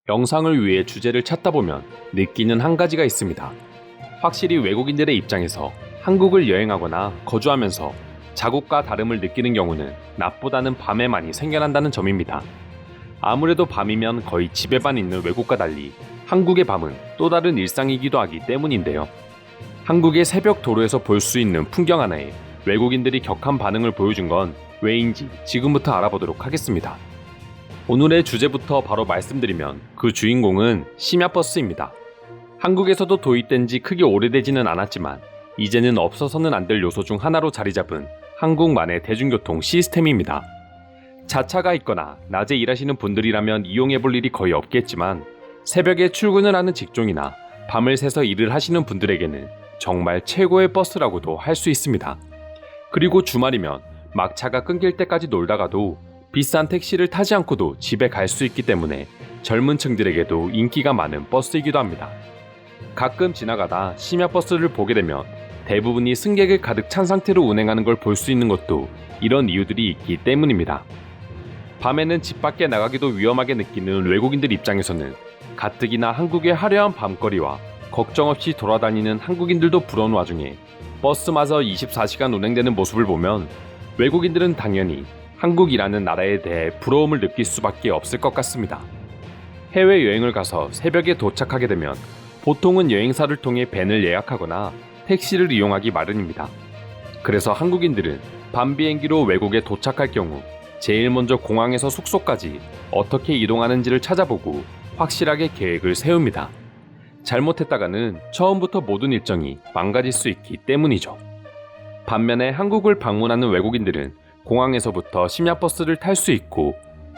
영상을 위해 주제를 찾다 보면 느끼는 한 가지가 있습니다. 확실히 외국인들의 입장에서 한국을 여행하거나 거주하면서 자국과 다름을 느끼는 경우는 낮보다는 밤에 많이 생겨난다는 점입니다. 아무래도 밤이면 거의 집에만 있는 외국과 달리 한국의 밤은 또 다른 일상이기도 하기 때문인데요. 한국의 새벽 도로에서 볼 수 있는 풍경 하나에 외국인들이 격한 반응을 보여준 건 왜인지 지금부터 알아보도록 하겠습니다. 오늘의 주제부터 바로 말씀드리면 그 주인공은 심야버스입니다. 한국에서도 도입된 지 크게 오래되지는 않았지만 이제는 없어서는 안 될 요소 중 하나로 자리 잡은 한국만의 대중교통 시스템입니다. 자차가 있거나 낮에 일하시는 분들이라면 이용해 볼 일이 거의 없겠지만 새벽에 출근을 하는 직종이나 밤을 새서 일을 하시는 분들에게는 정말 최고의 버스라고도 할 수 있습니다. 그리고 주말이면 막차가 끊길 때까지 놀다가도 비싼 택시를 타지 않고도 집에 갈 수 있기 때문에 젊은 층들에게도 인기가 많은 버스이기도 합니다. 가끔 지나가다 심야버스를 보게 되면 대부분이 승객을 가득 찬 상태로 운행하는 걸 볼 수 있는 것도 이런 이유들이 있기 때문입니다. 밤에는 집 밖에 나가기도 위험하게 느끼는 외국인들 입장에서는 가뜩이나 한국의 화려한 밤거리와 걱정 없이 돌아다니는 한국인들도 부러운 와중에 버스마저 24시간 운행되는 모습을 보면 외국인들은 당연히 한국이라는 나라에 대해 부러움을 느낄 수밖에 없을 것 같습니다. 해외여행을 가서 새벽에 도착하게 되면 보통은 여행사를 통해 밴을 예약하거나 택시를 이용하기 마련입니다. 그래서 한국인들은 밤 비행기로 외국에 도착할 경우 제일 먼저 공항에서 숙소까지 어떻게 이동하는지를 찾아보고 확실하게 계획을 세웁니다. 잘못했다가는 처음부터 모든 일정이 망가질 수 있기 때문이죠. 반면에 한국을 방문하는 외국인들은 공항에서부터 심야버스를 탈 수 있고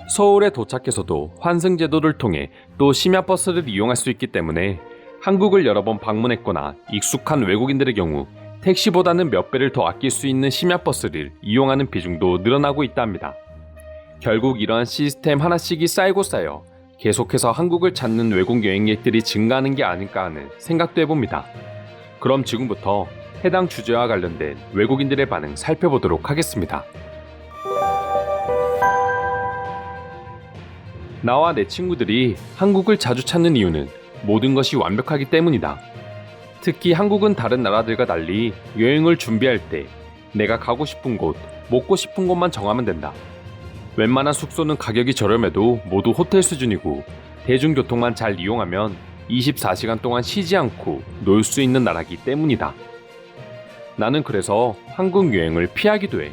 서울에 도착해서도 환승제도를 통해 또 심야버스를 이용할 수 있기 때문에 한국을 여러 번 방문했거나 익숙한 외국인들의 경우 택시보다는 몇 배를 더 아낄 수 있는 심야버스를 이용하는 비중도 늘어나고 있다 합니다. 결국 이러한 시스템 하나씩이 쌓이고 쌓여 계속해서 한국을 찾는 외국 여행객들이 증가하는 게 아닐까 하는 생각도 해봅니다. 그럼 지금부터 해당 주제와 관련된 외국인들의 반응 살펴보도록 하겠습니다. 나와 내 친구들이 한국을 자주 찾는 이유는 모든 것이 완벽하기 때문이다. 특히 한국은 다른 나라들과 달리 여행을 준비할 때 내가 가고 싶은 곳, 먹고 싶은 곳만 정하면 된다. 웬만한 숙소는 가격이 저렴해도 모두 호텔 수준이고 대중교통만 잘 이용하면 24시간 동안 쉬지 않고 놀 수 있는 나라이기 때문이다. 나는 그래서 한국 여행을 피하기도 해.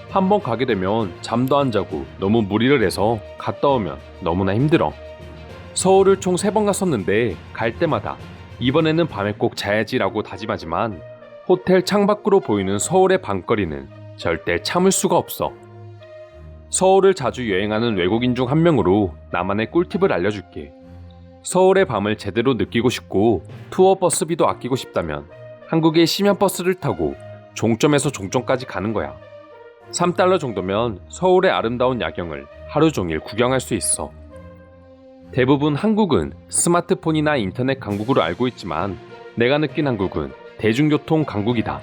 한번 가게 되면 잠도 안 자고 너무 무리를 해서 갔다 오면 너무나 힘들어. 서울을 총 3번 갔었는데 갈 때마다 이번에는 밤에 꼭 자야지라고 다짐하지만 호텔 창밖으로 보이는 서울의 밤거리는 절대 참을 수가 없어. 서울을 자주 여행하는 외국인 중 한 명으로 나만의 꿀팁을 알려줄게. 서울의 밤을 제대로 느끼고 싶고 투어 버스비도 아끼고 싶다면 한국의 심야버스를 타고 종점에서 종점까지 가는 거야. 3달러 정도면 서울의 아름다운 야경을 하루 종일 구경할 수 있어. 대부분 한국은 스마트폰이나 인터넷 강국으로 알고 있지만 내가 느낀 한국은 대중교통 강국이다.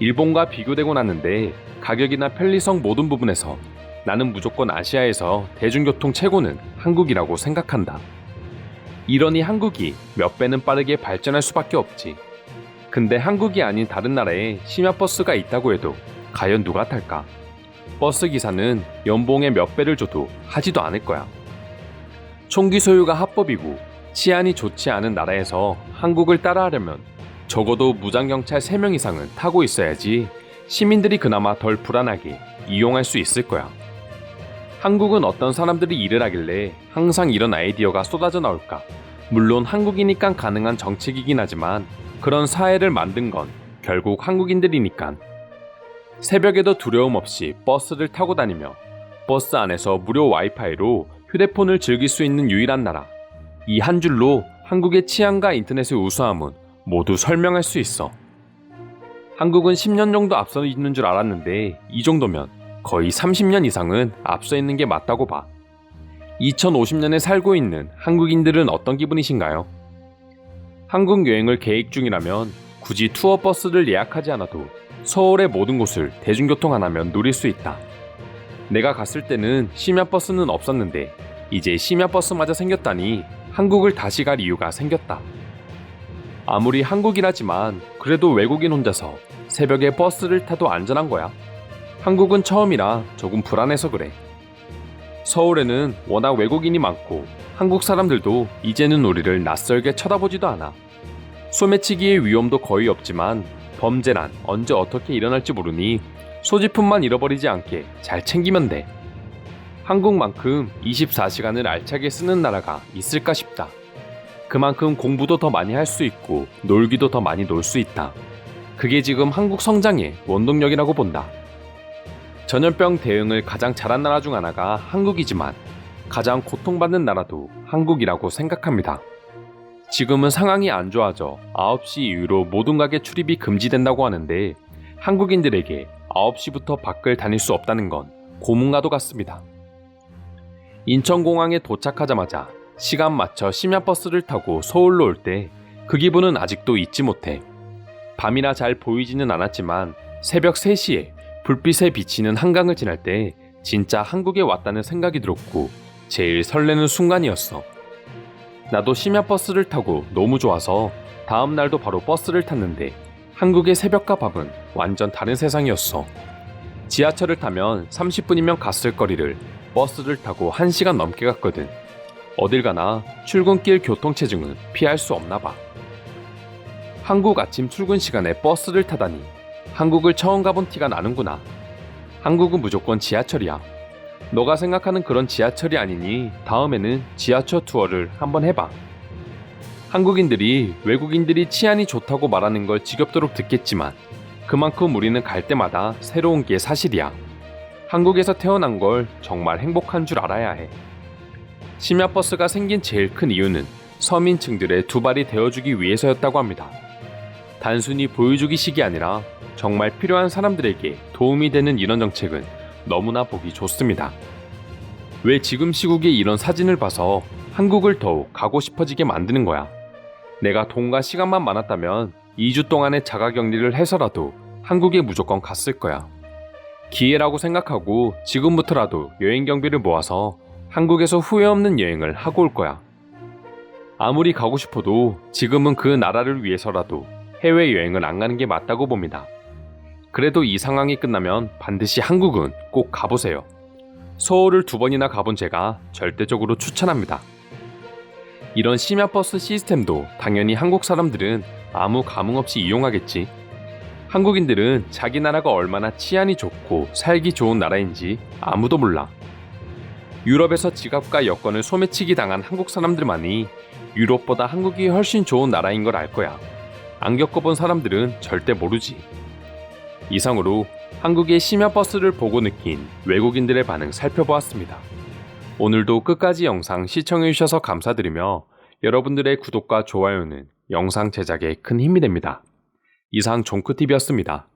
일본과 비교되곤 하는데 가격이나 편리성 모든 부분에서 나는 무조건 아시아에서 대중교통 최고는 한국이라고 생각한다. 이러니 한국이 몇 배는 빠르게 발전할 수밖에 없지. 근데 한국이 아닌 다른 나라에 심야버스가 있다고 해도 과연 누가 탈까? 버스 기사는 연봉의 몇 배를 줘도 하지도 않을 거야. 총기 소유가 합법이고 치안이 좋지 않은 나라에서 한국을 따라하려면 적어도 무장경찰 3명 이상은 타고 있어야지 시민들이 그나마 덜 불안하게 이용할 수 있을 거야. 한국은 어떤 사람들이 일을 하길래 항상 이런 아이디어가 쏟아져 나올까? 물론 한국이니까 가능한 정책이긴 하지만 그런 사회를 만든 건 결국 한국인들이니까. 새벽에도 두려움 없이 버스를 타고 다니며 버스 안에서 무료 와이파이로 휴대폰을 즐길 수 있는 유일한 나라. 이 한 줄로 한국의 치안과 인터넷의 우수함은 모두 설명할 수 있어. 한국은 10년 정도 앞서 있는 줄 알았는데 이 정도면 거의 30년 이상은 앞서 있는 게 맞다고 봐. 2050년에 살고 있는 한국인들은 어떤 기분이신가요? 한국 여행을 계획 중이라면 굳이 투어 버스를 예약하지 않아도 서울의 모든 곳을 대중교통 하나면 누릴 수 있다. 내가 갔을 때는 심야버스는 없었는데 이제 심야버스마저 생겼다니 한국을 다시 갈 이유가 생겼다. 아무리 한국이라지만 그래도 외국인 혼자서 새벽에 버스를 타도 안전한 거야. 한국은 처음이라 조금 불안해서 그래. 서울에는 워낙 외국인이 많고 한국 사람들도 이제는 우리를 낯설게 쳐다보지도 않아. 소매치기의 위험도 거의 없지만 범죄란 언제 어떻게 일어날지 모르니 소지품만 잃어버리지 않게 잘 챙기면 돼. 한국만큼 24시간을 알차게 쓰는 나라가 있을까 싶다. 그만큼 공부도 더 많이 할 수 있고 놀기도 더 많이 놀 수 있다. 그게 지금 한국 성장의 원동력이라고 본다. 전염병 대응을 가장 잘한 나라 중 하나가 한국이지만 가장 고통받는 나라도 한국이라고 생각합니다. 지금은 상황이 안 좋아져 9시 이후로 모든 가게 출입이 금지된다고 하는데 한국인들에게 9시부터 밖을 다닐 수 없다는 건 고문과도 같습니다. 인천공항에 도착하자마자 시간 맞춰 심야버스를 타고 서울로 올 때 그 기분은 아직도 잊지 못해. 밤이라 잘 보이지는 않았지만 새벽 3시에 불빛에 비치는 한강을 지날 때 진짜 한국에 왔다는 생각이 들었고 제일 설레는 순간이었어. 나도 심야버스를 타고 너무 좋아서 다음 날도 바로 버스를 탔는데 한국의 새벽과 밤은 완전 다른 세상이었어. 지하철을 타면 30분이면 갔을 거리를 버스를 타고 1시간 넘게 갔거든. 어딜 가나 출근길 교통체증은 피할 수 없나 봐. 한국 아침 출근 시간에 버스를 타다니 한국을 처음 가본 티가 나는구나. 한국은 무조건 지하철이야. 너가 생각하는 그런 지하철이 아니니 다음에는 지하철 투어를 한번 해봐. 한국인들이 외국인들이 치안이 좋다고 말하는 걸 지겹도록 듣겠지만 그만큼 우리는 갈 때마다 새로운 게 사실이야. 한국에서 태어난 걸 정말 행복한 줄 알아야 해. 심야버스가 생긴 제일 큰 이유는 서민층들의 두 발이 되어주기 위해서였다고 합니다. 단순히 보여주기식이 아니라 정말 필요한 사람들에게 도움이 되는 이런 정책은 너무나 보기 좋습니다. 왜 지금 시국에 이런 사진을 봐서 한국을 더욱 가고 싶어지게 만드는 거야. 내가 돈과 시간만 많았다면 2주 동안의 자가격리를 해서라도 한국에 무조건 갔을 거야. 기회라고 생각하고 지금부터라도 여행 경비를 모아서 한국에서 후회 없는 여행을 하고 올 거야. 아무리 가고 싶어도 지금은 그 나라를 위해서라도 해외여행을 안 가는 게 맞다고 봅니다. 그래도 이 상황이 끝나면 반드시 한국은 꼭 가보세요. 서울을 2번이나 가본 제가 절대적으로 추천합니다. 이런 심야버스 시스템도 당연히 한국 사람들은 아무 감흥 없이 이용하겠지. 한국인들은 자기 나라가 얼마나 치안이 좋고 살기 좋은 나라인지 아무도 몰라. 유럽에서 지갑과 여권을 소매치기 당한 한국 사람들만이 유럽보다 한국이 훨씬 좋은 나라인 걸 알 거야. 안 겪어본 사람들은 절대 모르지. 이상으로 한국의 심야버스를 보고 느낀 외국인들의 반응 살펴보았습니다. 오늘도 끝까지 영상 시청해주셔서 감사드리며 여러분들의 구독과 좋아요는 영상 제작에 큰 힘이 됩니다. 이상 종크TV였습니다.